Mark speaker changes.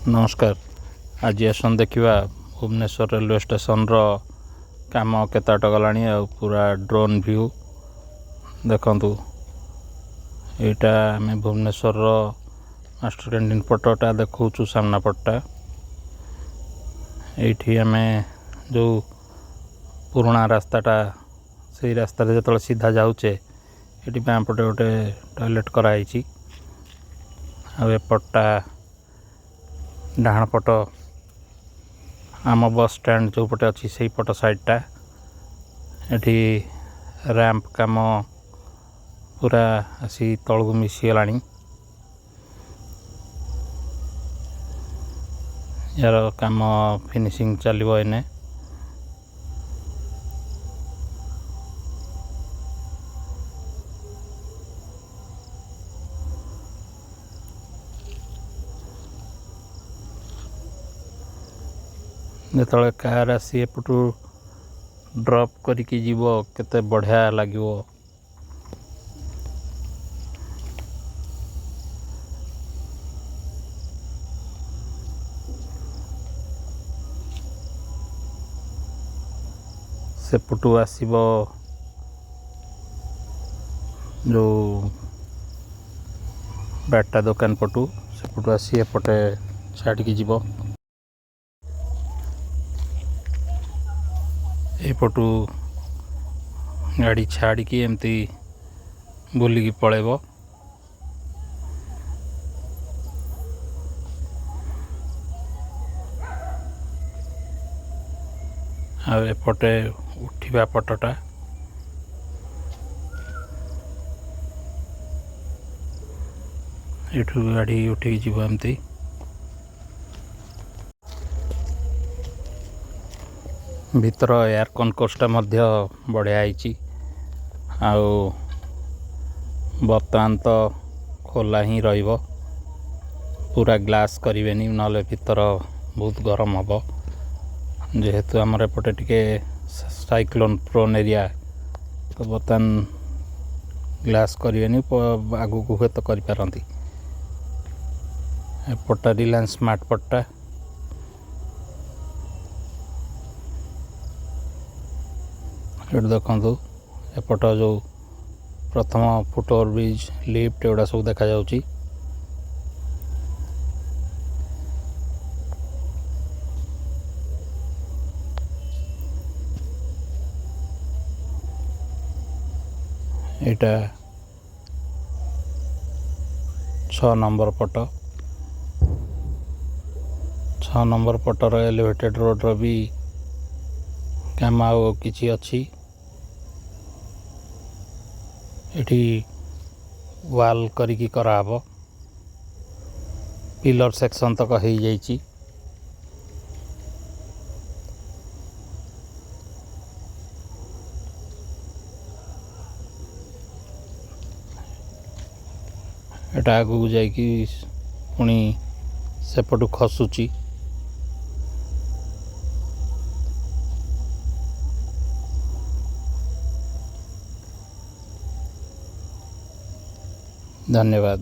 Speaker 1: नमस्कार। आज आसन देखा भुवनेश्वर रेलवे स्टेशन काम केत गला पूरा ड्रोन व्यू देखु। यहाँ आम भुवनेश्वर मास्टर कैंटीन पटटा देखु सामना पट्टा। ये आम जो पुराणा रास्ताटा से रास्ता जो सीधा जाऊे ये बाँ पटे गोटे टॉयलेट कराई। एपटा डाण पट आम बस स्टैंड जो पटे अच्छी से पट साइडटा ये रैंप काम पूरा आसी तलू मिसीगला। यार काम फिनिशिंग चलो एने। जो कार आसी एपटू ड्रॉप करके जीव केते बढ़िया लगे। सेपटू आसीबो जो बैटा दुकान पटू सेपटू आसी एपटे छाड़ के जीव। एपटू गाड़ी छाड़ की एमती बुलिकी पलैब। एपटे उठा पटटा एठू गाड़ी उठिक जीव एमती। भीतर एयर कनकोर्सटा बढ़िया है। बर्तमान तो खोला ही रहिबो, पूरा ग्लास करें ना भीतर बहुत गरम हम। जेहेतु आमर एपटे टिके साइक्लोन प्रोन एरिया तो बर्तमान ग्लास करें आगू को हुए तो करें। एपटा रिलायंस स्मार्ट पट्टा ये देखु। एपट जो प्रथम फुटओवर ब्रिज लिफ्ट एगुड़ा सब देखा जाउची। एटा 6 नंबर पट 6 नंबर पटर एलिवेटेड रोड भी काम आउ किछि अच्छी। एठी वाल करिकी कराब पिलर सेक्शन तक हो जाइए। एटा आगू जाइकी पुणी सेपटू खसुची। धन्यवाद।